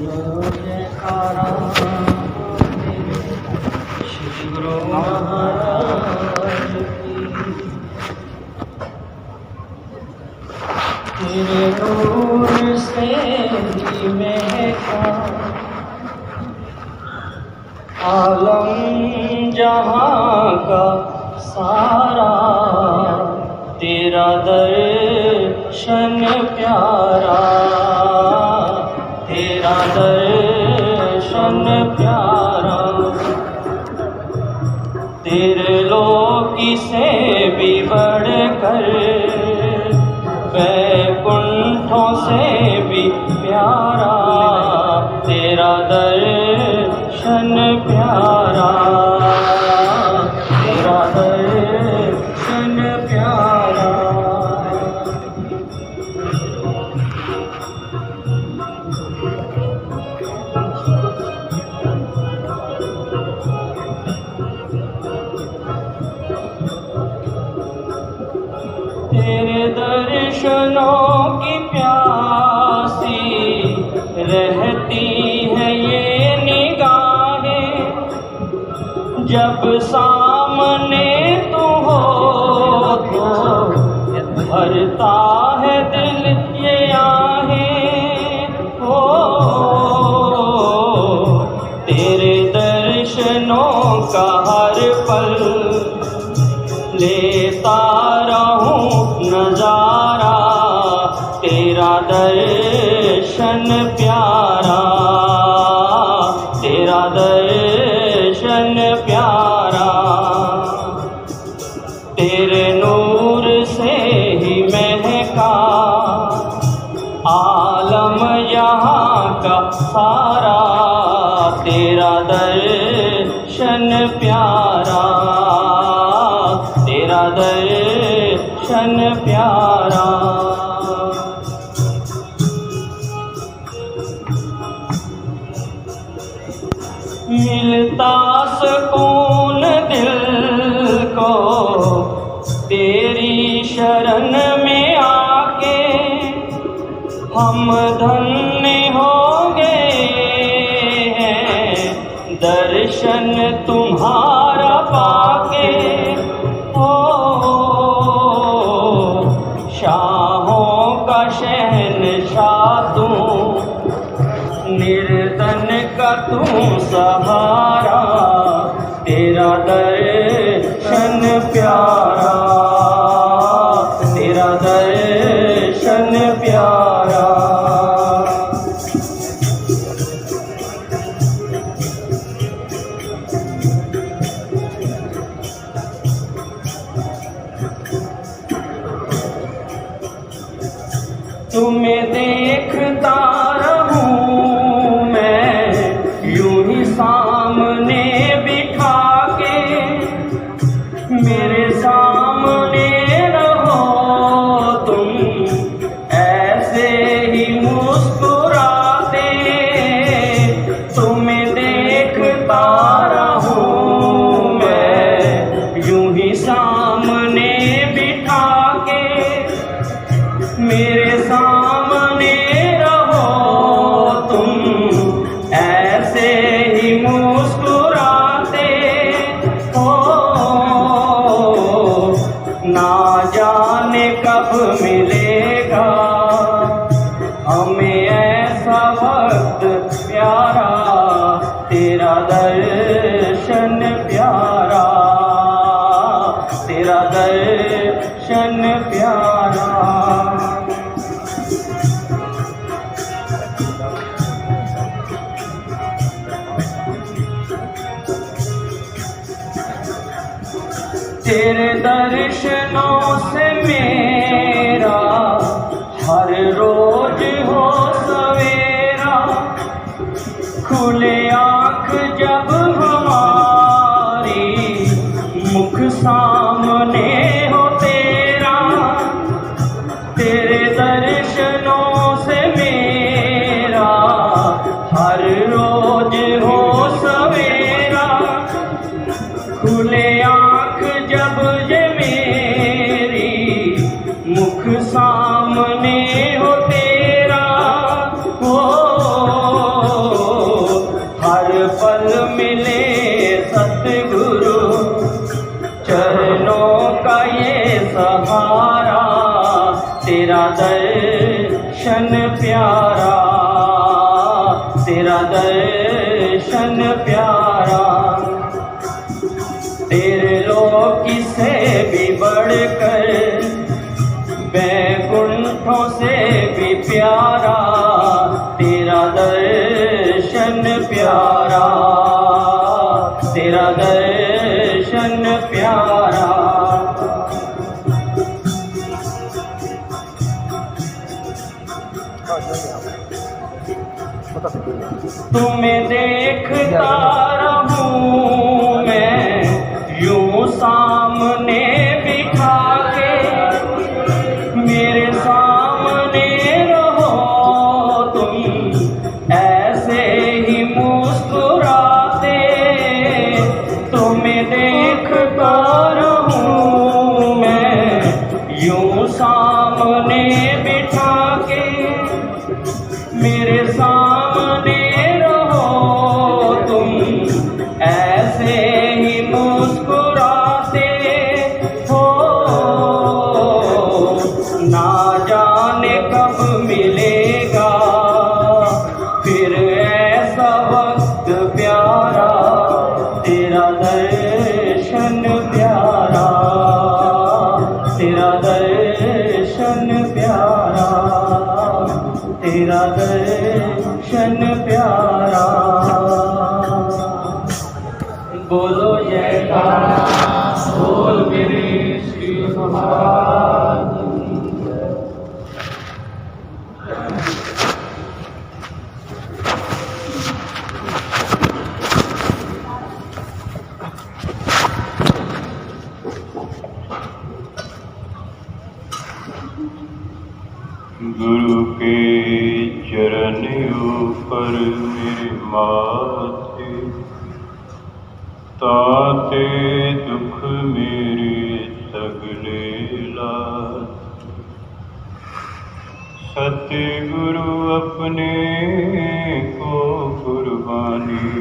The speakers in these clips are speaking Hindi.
जयकारा श्री गुरु महाराज की। तेरे नूर से ही महका आलम जहाँ का सारा, तेरा दर्शन प्यारा, तेरा दर्शन प्यारा। तेरे लोकी से भी बढ़कर, वैकुंठों से भी प्यारा, तेरा दर्शन प्यारा, तेरा दर्शन प्यारा। तेरे दर्शनों की प्यासी रहती है ये निगाहें, जब सामने तू हो तो भरता है दिल ये आहें। हो तेरे दर्शनों का हर पल लेता रहूं नजारा, तेरा दर्शन प्यारा, तेरा दर्शन प्यारा। तेरे नूर से ही महका आलम यहाँ का सारा, तेरा दर्शन प्यारा, तेरा दर्शन प्यारा। मिलता सुकून दिल को तेरी शरण में आके, हम धन्य हो गए हैं दर्शन तुम्हारा पाके। शाहों का शहंशाह तू, निर्धन का तू सहारा, तेरा दर्शन प्यारा, तेरा दर्शन प्यारा। तुम्हें देखता रहूं मैं यूं ही सामने बिठा के, मेरे सामने रहो तुम ऐसे ही मुस्कुराते। तुम्हें देखता रहूं मैं यूं ही सामने बिठा के, मेरे सामने रहो तुम ऐसे ही मुस्कुराते हो। ना जाने कब मिलेगा हमें ऐसा वक्त प्यारा, तेरा दर्शन प्यारा, तेरा दर्शन प्यारा। तेरे दर्शनों से मेरा हर रोज हो सवेरा, खुले आँख जब हमारी मुख सामने हो तेरा। तेरे दर्शनों से मेरा हर रोज हो सवेरा, खुले आँख जब ये मेरी मुख सामने हो तेरा। हो हारा, तेरा दर्शन प्यारा, तेरा दर्शन प्यारा। तेरे लोक से भी बढ़कर, वैकुंठों से भी प्यारा, तेरा दर्शन प्यारा, तेरा दर्शन प्यारा। तुम्हें देखता रहूं मैं यूं सामने बिठा के, मेरे सामने रहो तुम ऐसे ही मुस्कुराते। तुम्हें देखता रहूं मैं यूं सामने बिठा के, मेरे सामने रहो तुम ऐसे ही मुस्कुराते हो। ना जाने कब मिलेगा फिर ऐसा वक्त प्यारा, तेरा दर्शन प्यारा, तेरा दर्शन प्यारा, तेरा दर्शन प्यारा। बोलो जयकारा, बोल मेरे श्री महाराज। गुरु के चरण ऊपर मेरे माथे, ताते दुख मेरे सगले लाथ। सतगुरु अपने को कुर्बानी,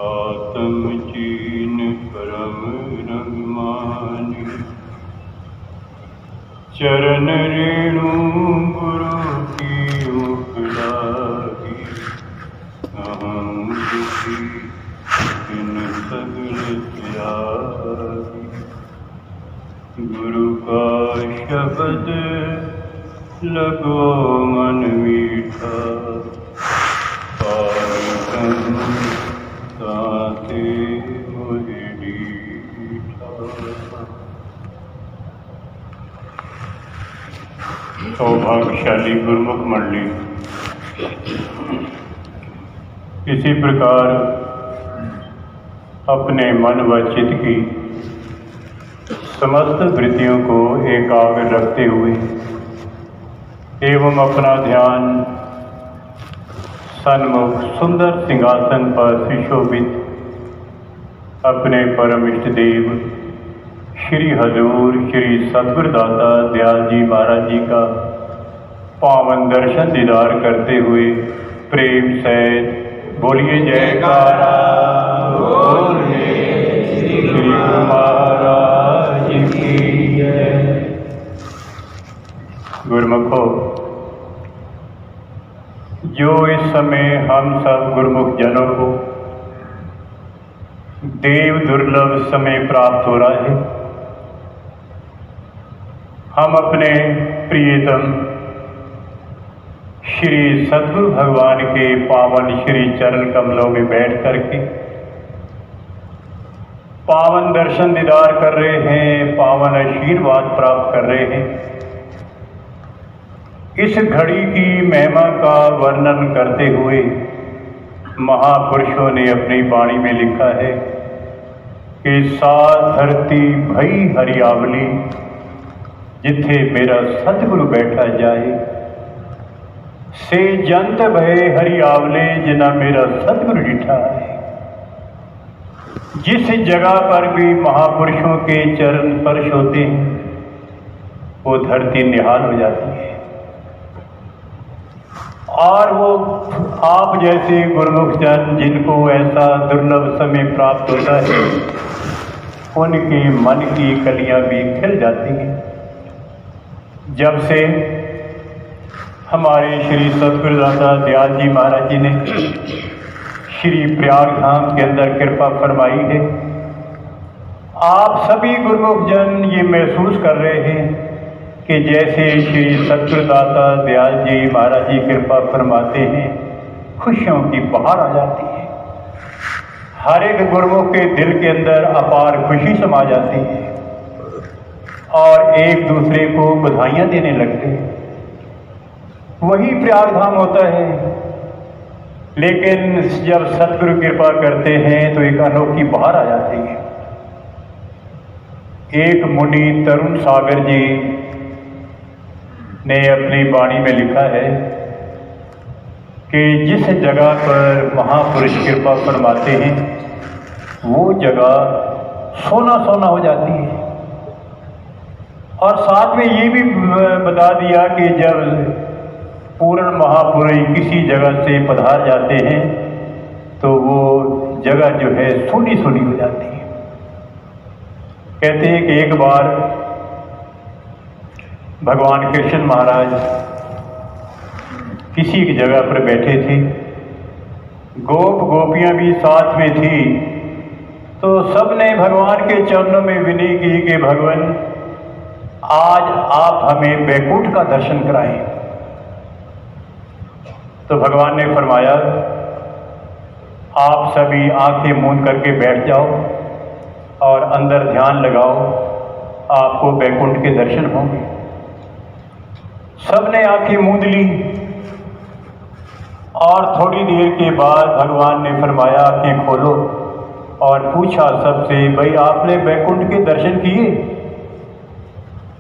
आत्म चीन परम रंग मानी। चरण रेणु गुरु की मुख लागी, अहं दुखी इन सगल त्यागी। गुरु का शब्द लगो मन मीठा, पारकम ताते मोहि दीठा। सौभाग्यशाली गुरुमुख मंडली, इसी प्रकार अपने मन व चित्त की समस्त वृत्तियों को एकाग्र रखते हुए एवं अपना ध्यान सन्मुख सुंदर सिंहासन पर सुशोभित अपने परम इष्ट देव श्री हजूर श्री सतगुरुदाता दयाल जी महाराज जी का पावन दर्शन दीदार करते हुए प्रेम सहित बोलिए जयकारा, बोलिए श्री गुरु महाराज की जय। गुरुमुखों, जो इस समय हम सब गुरुमुख जनों को देव दुर्लभ समय प्राप्त हो रहा है, हम अपने प्रियतम श्री सद्गुरु भगवान के पावन श्री चरण कमलों में बैठ करके पावन दर्शन दीदार कर रहे हैं, पावन आशीर्वाद प्राप्त कर रहे हैं। इस घड़ी की महिमा का वर्णन करते हुए महापुरुषों ने अपनी वाणी में लिखा है कि सात धरती भई हरियावली, जिथे मेरा सतगुरु बैठा जाए। से जंत भय हरियावले, जिना मेरा सतगुरु डिठा है। जिस जगह पर भी महापुरुषों के चरण स्पर्श होते हैं वो धरती निहाल हो जाती है, और वो आप जैसे गुरुमुख जन जिनको ऐसा दुर्लभ समय प्राप्त होता है, उनके मन की कलियां भी खिल जाती हैं। जब से हमारे श्री सतगुरुदाता दयाल जी महाराज जी ने श्री प्रयाग धाम के अंदर कृपा फरमाई है, आप सभी गुरुमुख जन ये महसूस कर रहे हैं कि जैसे श्री सतगुरुदाता दयाल जी महाराज जी कृपा फरमाते हैं, खुशियों की बहार आ जाती है। हर एक गुरुमुख के दिल के अंदर अपार खुशी समा जाती है और एक दूसरे को बधाइयाँ देने लगते हैं। वही प्रयाग धाम होता है, लेकिन जब सतगुरु कृपा करते हैं तो एक अनोखी बहार आ जाती है। एक मुनि तरुण सागर जी ने अपनी वाणी में लिखा है कि जिस जगह पर महापुरुष कृपा फरमाते हैं वो जगह सोना सोना हो जाती है। और साथ में ये भी बता दिया कि जब पूर्ण महापुरुष किसी जगह से पधार जाते हैं तो वो जगह जो है सुनी सुनी हो जाती है। कहते हैं कि एक बार भगवान कृष्ण महाराज किसी की जगह पर बैठे थे, गोपियां भी साथ में थी, तो सबने भगवान के चरणों में विनय की कि भगवान आज आप हमें बैकुंठ का दर्शन कराएं। तो भगवान ने फरमाया, आप सभी आंखें मूंद करके बैठ जाओ और अंदर ध्यान लगाओ, आपको बैकुंठ के दर्शन होंगे। सबने आंखें मूंद ली और थोड़ी देर के बाद भगवान ने फरमाया, आंखें खोलो, और पूछा सबसे, भाई आपने बैकुंठ के दर्शन किए?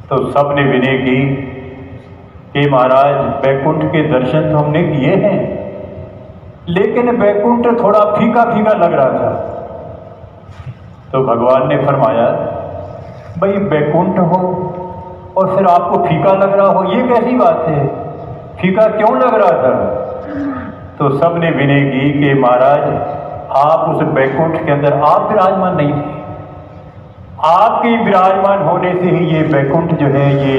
तो सबने विनय की कि महाराज बैकुंठ के दर्शन तो हमने किए हैं, लेकिन बैकुंठ थोड़ा फीका फीका लग रहा था। तो भगवान ने फरमाया, भाई बैकुंठ हो और फिर आपको फीका लग रहा हो, ये कैसी बात है? फीका क्यों लग रहा था? तो सबने विनय की कि महाराज आप उस बैकुंठ के अंदर आप विराजमान नहीं थे, आपके विराजमान होने से ही ये बैकुंठ जो है ये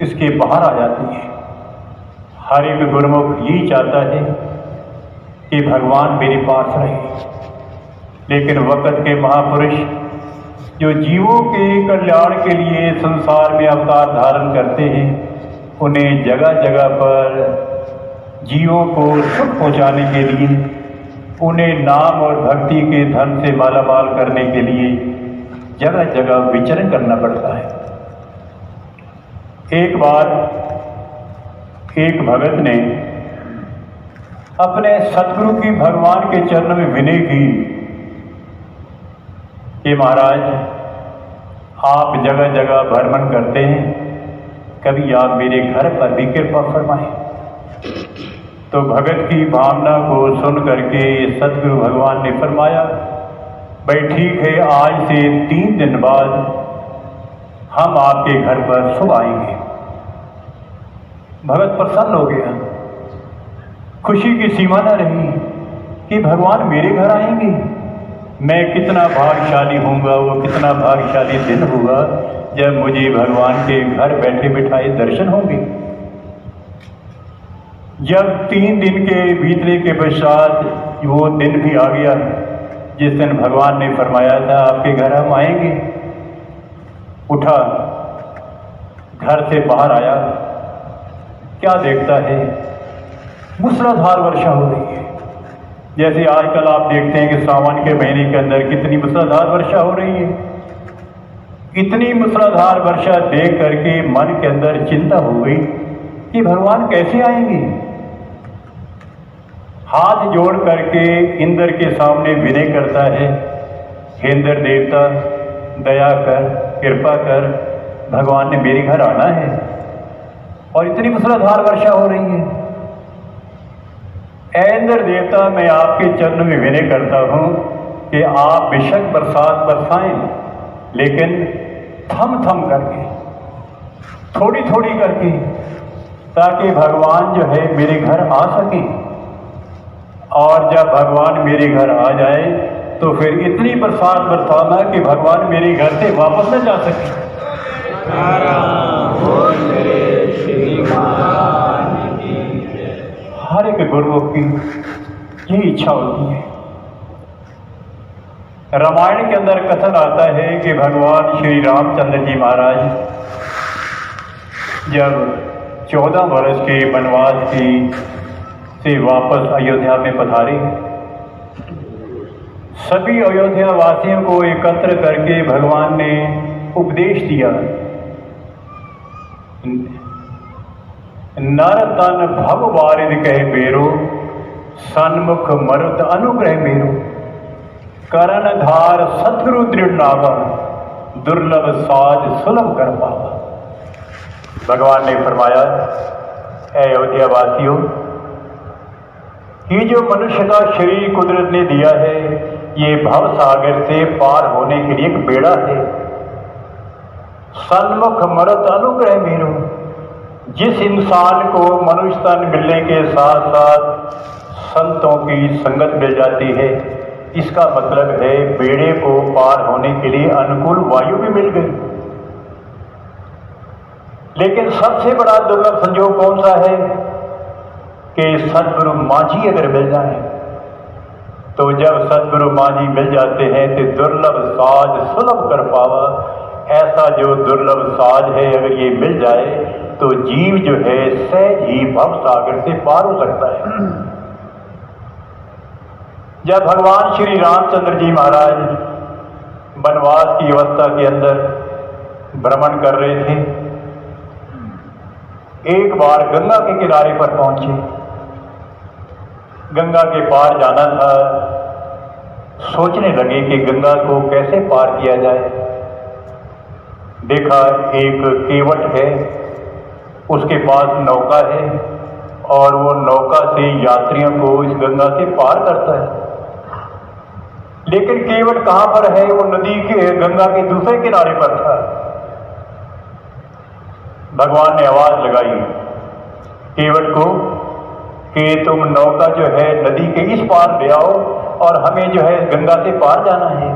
इसके बाहर आ जाती है। हर एक गुरुमुख यही चाहता है कि भगवान मेरे पास रहे, लेकिन वक़्त के महापुरुष जो जीवों के कल्याण के लिए संसार में अवतार धारण करते हैं, उन्हें जगह जगह पर जीवों को सुख पहुँचाने के लिए, उन्हें नाम और भक्ति के धन से मालामाल करने के लिए जगह जगह विचरण करना पड़ता है। एक बार एक भगत ने अपने सतगुरु की भगवान के चरण में विनय की कि महाराज आप जगह जगह भ्रमण करते हैं, कभी आप मेरे घर पर भी कृपा फरमाएं। तो भगत की भावना को सुन करके सतगुरु भगवान ने फरमाया, भाई ठीक है, आज से 3 दिन बाद हम आपके घर पर शुभ आएंगे। भगत प्रसन्न हो गया, खुशी की सीमा न रही कि भगवान मेरे घर आएंगे। मैं कितना भाग्यशाली होऊंगा, वो कितना भाग्यशाली दिन होगा जब मुझे भगवान के घर बैठे बिठाए दर्शन होंगे। जब 3 दिन के बीतने के पश्चात वो दिन भी आ गया जिस दिन भगवान ने फरमाया था आपके घर हम आएंगे, उठा, घर से बाहर आया, क्या देखता है, मूसलाधार वर्षा हो रही है। जैसे आजकल आप देखते हैं कि सावन के महीने के अंदर कितनी मूसलाधार वर्षा हो रही है। इतनी मूसलाधार वर्षा देख करके मन के अंदर चिंता हो गई कि भगवान कैसे आएंगे। हाथ जोड़ करके इंद्र के सामने विनय करता है, हे इंद्र देवता दया कर, कृपा कर, भगवान ने मेरे घर आना है और इतनी मूसलाधार वर्षा हो रही है। ऐ इंद्र देवता, मैं आपके चरण में विनय करता हूँ कि आप बेशक बरसात बरसाएं, लेकिन थम थम करके, थोड़ी थोड़ी करके, ताकि भगवान जो है मेरे घर आ सके। और जब भगवान मेरे घर आ जाए तो फिर इतनी बरसात बरसाना कि भगवान मेरे घर से वापस न जा सके। हर एक गुरुमुख की यही इच्छा होती है। रामायण के अंदर कथन आता है कि भगवान श्री रामचंद्र जी महाराज जब 14 वर्ष के वनवास की से वापस अयोध्या में पधारे, सभी अयोध्या वासियों को एकत्र करके भगवान ने उपदेश दिया। नर तन भव वारिद कह बेरो, सन्मुख मरुत अनुग्रह मेरो, करण धार सतगुरु दृढ़ नावा, दुर्लभ साज सुलभ कर पावा। भगवान ने फरमाया, ऐ अयोध्या वासियों, ये जो मनुष्य का शरीर कुदरत ने दिया है, ये भव सागर से पार होने के लिए एक बेड़ा है। सन्मुख मरुत अनुग्रह मेरो, जिस इंसान को मनुष्य तन मिलने के साथ साथ संतों की संगत मिल जाती है, इसका मतलब है बेड़े को पार होने के लिए अनुकूल वायु भी मिल गई। लेकिन सबसे बड़ा दुर्लभ संयोग कौन सा है कि सदगुरु माझी अगर मिल जाए, तो जब सदगुरु माझी मिल जाते हैं तो दुर्लभ साज सुलभ कर पावा। ऐसा जो दुर्लभ साज है अगर ये मिल जाए तो जीव जो है सहज ही भव सागर से पार हो सकता है। जब भगवान श्री रामचंद्र जी महाराज वनवास की अवस्था के अंदर भ्रमण कर रहे थे, एक बार गंगा के किनारे पर पहुंचे। गंगा के पार जाना था, सोचने लगे कि गंगा को कैसे पार किया जाए। देखा एक केवट है, उसके पास नौका है और वो नौका से यात्रियों को इस गंगा से पार करता है। लेकिन केवट कहां पर है? वो नदी के गंगा के दूसरे किनारे पर था। भगवान ने आवाज लगाई केवट को कि तुम नौका जो है नदी के इस पार ले आओ और हमें जो है गंगा से पार जाना है।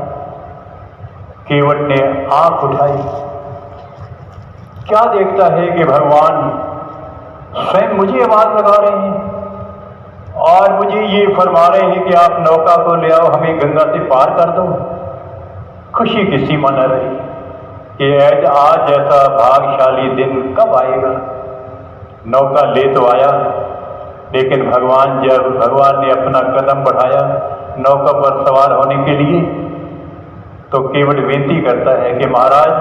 केवट ने आंख उठाई, क्या देखता है कि भगवान स्वयं मुझे आवाज लगा रहे हैं और मुझे ये फरमा रहे हैं कि आप नौका को ले आओ, हमें गंगा से पार कर दो। खुशी की सीमा न रही कि आज जैसा भाग्यशाली दिन कब आएगा। नौका ले तो आया, लेकिन जब भगवान ने अपना कदम बढ़ाया नौका पर सवार होने के लिए, तो केवट विनती करता है कि महाराज,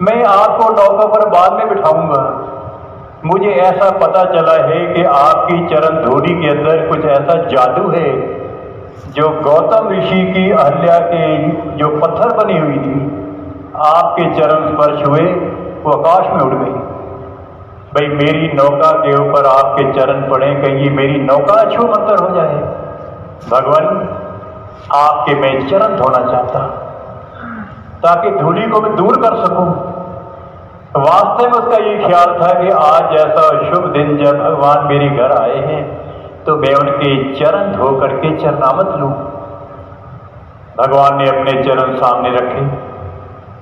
मैं आपको नौका पर बाद में बिठाऊंगा। मुझे ऐसा पता चला है कि आपकी चरण धूलि के अंदर कुछ ऐसा जादू है जो गौतम ऋषि की अहल्या के जो पत्थर बनी हुई थी, आपके चरण स्पर्श हुए वो आकाश में उड़ गई। भाई मेरी नौका के ऊपर आपके चरण पड़े, कहीं मेरी नौका छू मंतर हो जाए। भगवान आपके मैं चरण धोना चाहता ताकि धूलि को मैं दूर कर सकूं। वास्तव में उसका ये ख्याल था कि आज जैसा शुभ दिन जब भगवान मेरे घर आए हैं तो मैं उनके चरण धो करके चरणामत लूं। भगवान ने अपने चरण सामने रखे।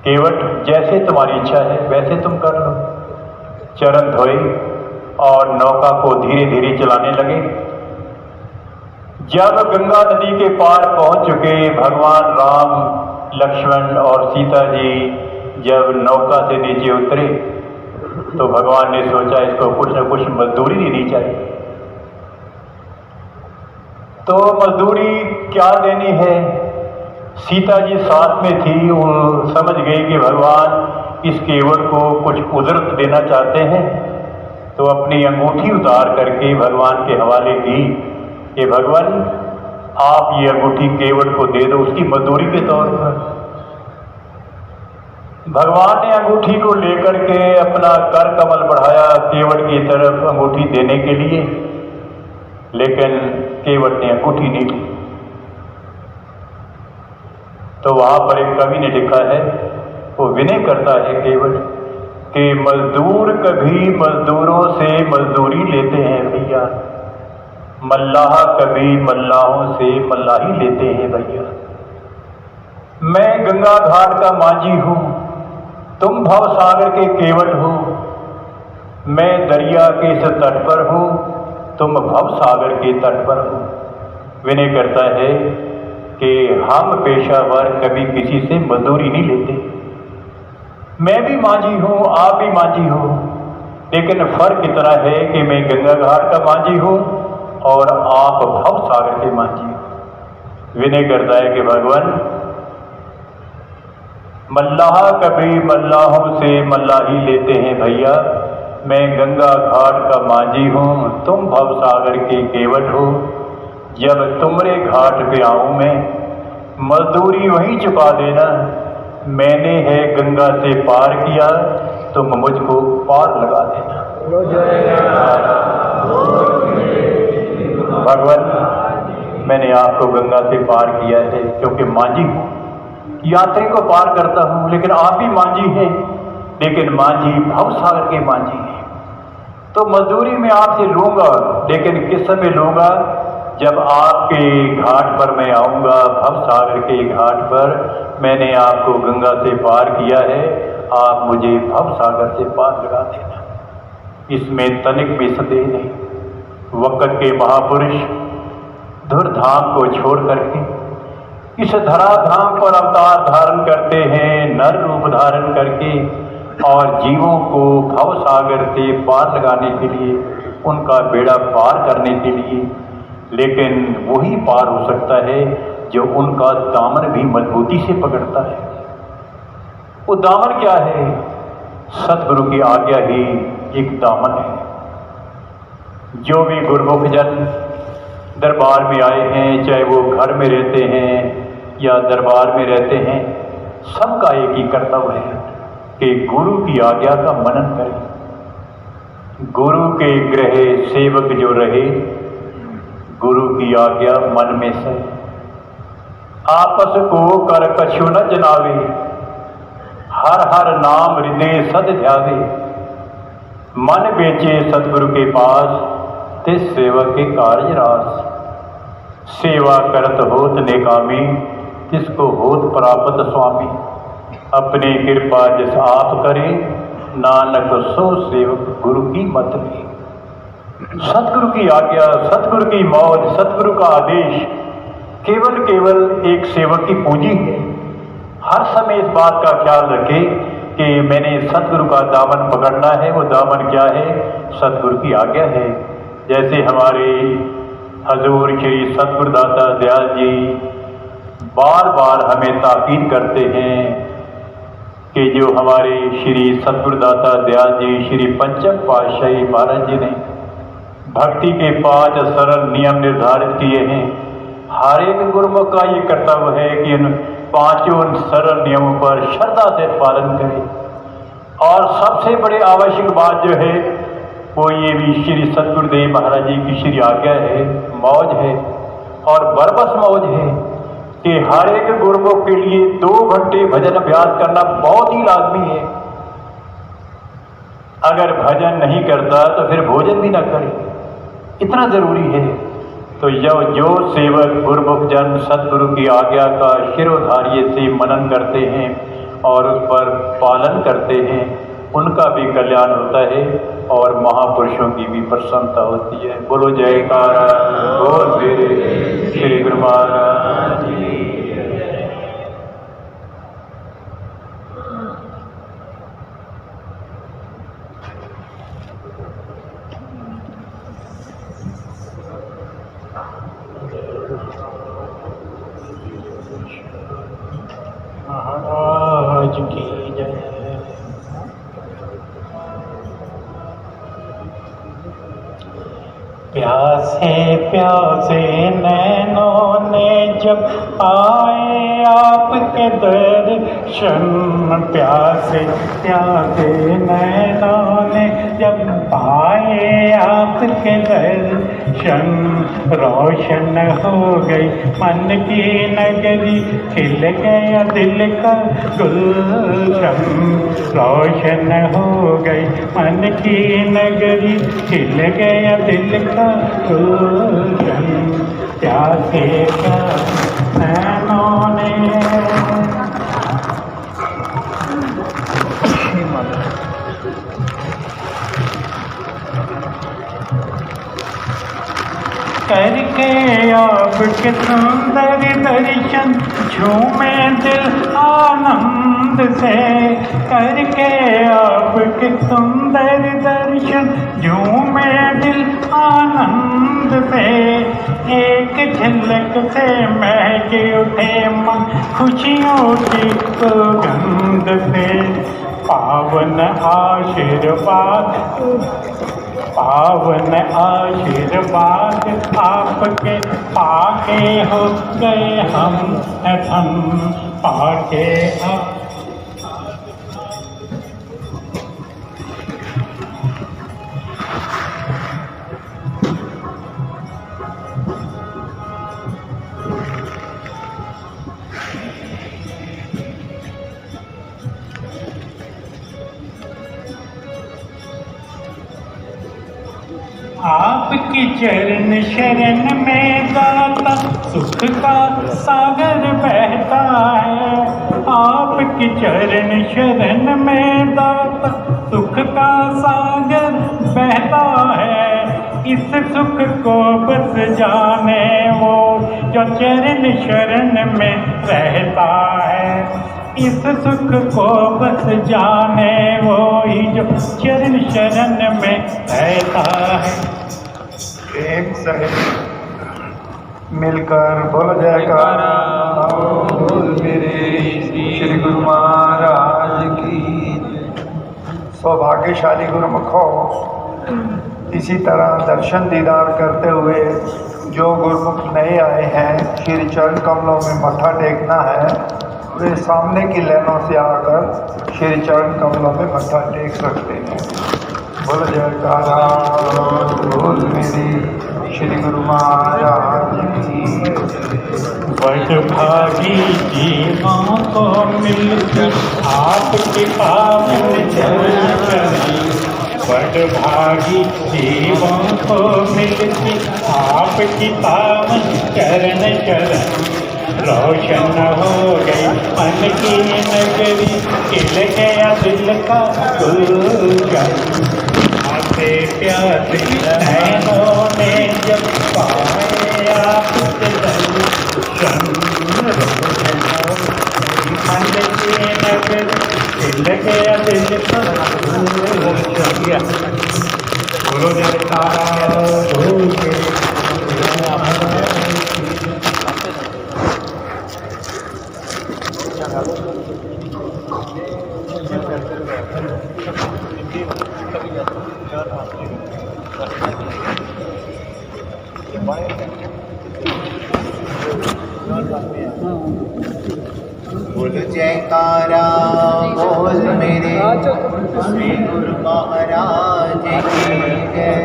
केवट, जैसे तुम्हारी इच्छा है वैसे तुम कर लो। चरण धोए और नौका को धीरे धीरे चलाने लगे। जब गंगा नदी के पार पहुंच चुके, भगवान राम, लक्ष्मण और सीता जी जब नौका से नीचे उतरे तो भगवान ने सोचा इसको कुछ न कुछ मजदूरी देनी चाहिए। तो मजदूरी क्या देनी है? सीता जी साथ में थी, वो समझ गई कि भगवान इस केवट को कुछ उजरत देना चाहते हैं, तो अपनी अंगूठी उतार करके भगवान के हवाले की कि भगवान आप ये अंगूठी केवट को दे दो उसकी मजदूरी के तौर पर। भगवान ने अंगूठी को लेकर के अपना कर कमल बढ़ाया केवट की तरफ अंगूठी देने के लिए, लेकिन केवट ने अंगूठी नहीं ली। तो वहां पर एक कवि ने लिखा है, वो विनय करता है केवट कि मजदूर कभी मजदूरों से मजदूरी लेते हैं भैया, मल्लाह कभी मल्लाहों से मल्लाही लेते हैं भैया। मैं गंगा घाट का माझी हूँ, तुम भव सागर के केवट हो। मैं दरिया के इस तट पर हूँ, तुम भव सागर के तट पर हो। विनय करता है कि हम पेशावर कभी किसी से मजदूरी नहीं लेते। मैं भी माझी हूँ, आप भी माझी हो, लेकिन फर्क इतना है कि मैं गंगा घाट का माझी हूँ और आप भव सागर के माझी हो। विनय करता है कि भगवान, मल्लाह कभी मल्लाहों से मल्लाही लेते हैं भैया। मैं गंगा घाट का माझी हूँ, तुम भव सागर के केवट हो। जब तुम्हारे घाट पे आऊँ मैं, मजदूरी वहीं चुका देना। मैंने है गंगा से पार किया, तुम मुझको पार लगा देना। भगवान, मैंने आपको गंगा से पार किया है क्योंकि माझी हूँ, यात्री को पार करता हूँ, लेकिन आप भी माझी हैं, लेकिन माझी भव सागर के माझी हैं। तो मजदूरी में आपसे लूँगा, लेकिन किस समय लूँगा? जब आपके घाट पर मैं आऊँगा, भव सागर के घाट पर। मैंने आपको गंगा से पार किया है, आप मुझे भव सागर से पार लगा देना। इसमें तनिक भी संदेह नहीं। वक़्त के महापुरुष धुरधाम को छोड़ करके इस धराधाम पर अवतार धारण करते हैं, नर रूप धारण करके, और जीवों को भव सागर से पार लगाने के लिए, उनका बेड़ा पार करने के लिए। लेकिन वही पार हो सकता है जो उनका दामन भी मजबूती से पकड़ता है। वो दामन क्या है? सतगुरु की आज्ञा ही एक दामन है। जो भी गुरमुख जन दरबार में आए हैं, चाहे वो घर में रहते हैं या दरबार में रहते हैं, सबका एक ही कर्तव्य है कि गुरु की आज्ञा का मनन करें। गुरु के गृह सेवक जो रहे, गुरु की आज्ञा मन में से। आपस को कर कछु न जनावे, हर हर नाम हृदय सद ध्यावे। मन बेचे सतगुरु के पास, ते सेवक के कार्य रास। सेवा करत होत नेकामी, तिसको होत प्राप्त स्वामी। अपने कृपा जिस आप करे, नानक सो सेवक गुरु की मत में। सतगुरु की आज्ञा, सतगुरु की मौज, सतगुरु का आदेश केवल एक सेवक की पूंजी है। हर समय इस बात का ख्याल रखे कि मैंने सतगुरु का दामन पकड़ना है। वो दामन क्या है? सतगुरु की आज्ञा है। जैसे हमारे हजूर श्री सतगुरुदाता दयाल जी बार बार हमें ताकीद करते हैं कि जो हमारे श्री सतगुरुदाता दयाल जी श्री पंचम पातशाही महाराज जी ने भक्ति के 5 सरल नियम निर्धारित किए हैं। हर एक गुरुमुख का ये कर्तव्य है कि इन 5 सरल नियमों पर श्रद्धा से पालन करें। और सबसे बड़ी आवश्यक बात जो है वो ये भी श्री सतगुरुदेव महाराज जी की श्री आज्ञा है, मौज है, और बरबस मौज है कि हर एक गुरुमुख के लिए 2 घंटे भजन अभ्यास करना बहुत ही लाजमी है। अगर भजन नहीं करता तो फिर भोजन भी ना करे, इतना जरूरी है। तो जो सेवक गुरुमुख जन सतगुरु की आज्ञा का शिरोधार्य से मनन करते हैं और उस पर पालन करते हैं, उनका भी कल्याण होता है और महापुरुषों की भी प्रसन्नता होती है। बोलो जयकारा बोल मेरे श्री गुरु महाराज जी। महाराज की जय। प्यासे प्यासे नैनों ने जब आए आपके दर्शन, प्यासे प्यासे नैनों ने जब आए आपके दर्शन, रोशन हो गई मन की नगरी, खिल गया दिल का गुलशन। रोशन हो गई मन की नगरी, खिल गया दिल का गुलशन, क्या देखा नैनों ने। करके आपके सुंदर दर्शन, झूमे दिल आनंद से। करके आपके सुंदर दर्शन, झूमे दिल आनंद से। एक झलक से महक उठे मन, खुशियों की सुगंध से। पावन आशीर्वाद, पावन आशीर्वाद आपके पाके हो गए हम पाके आप। आपकी चरण शरण में गाता, सुख का सागर बहता है। आपकी चरण शरण में गाता, सुख का सागर बहता है। इस सुख को बस जाने वो जो चरण शरण में रहता है। इस सुख को बस जाने वो ही जो चरण शरण में रहता है। एक सही मिलकर बोल जयकारा बोल मेरे श्री गुरु महाराज की। सौभाग्यशाली गुरुमुखों, इसी तरह दर्शन दीदार करते हुए जो गुरुमुख नए आए हैं, श्री चरण कमलों में मत्था टेकना है, वे सामने की लाइनों से आकर श्री चरण कमलों में मत्था टेक सकते हैं। बोल जयकारा बोल मेरी श्री गुरु महाराज की। वडभागी जीवों को मिलकर आपके पावन चरण, वडभागी जीवों को मिलकर आपकी पावन चरण चरण। रोशन हो गई मन की नगरी, खिल गया दिल का गुलशन। आते प्यासे नैनों ने जब पाए आपके दर्शन, रोशन हो गई मन की नगरी, खिल गया दिल का गुलशन। बोलो जयकारा बोल बोल जयकारा बोल मेरे श्री गुरु महाराज की जय।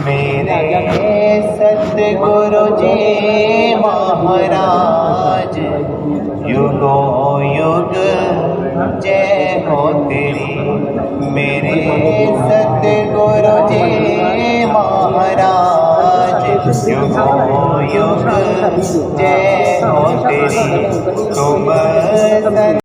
मेरे सतगुरु जी महाराज, युगो युग जय हो तेरी। मेरे सतगुरु जी महाराज, युगो युग जय हो तेरी। तुम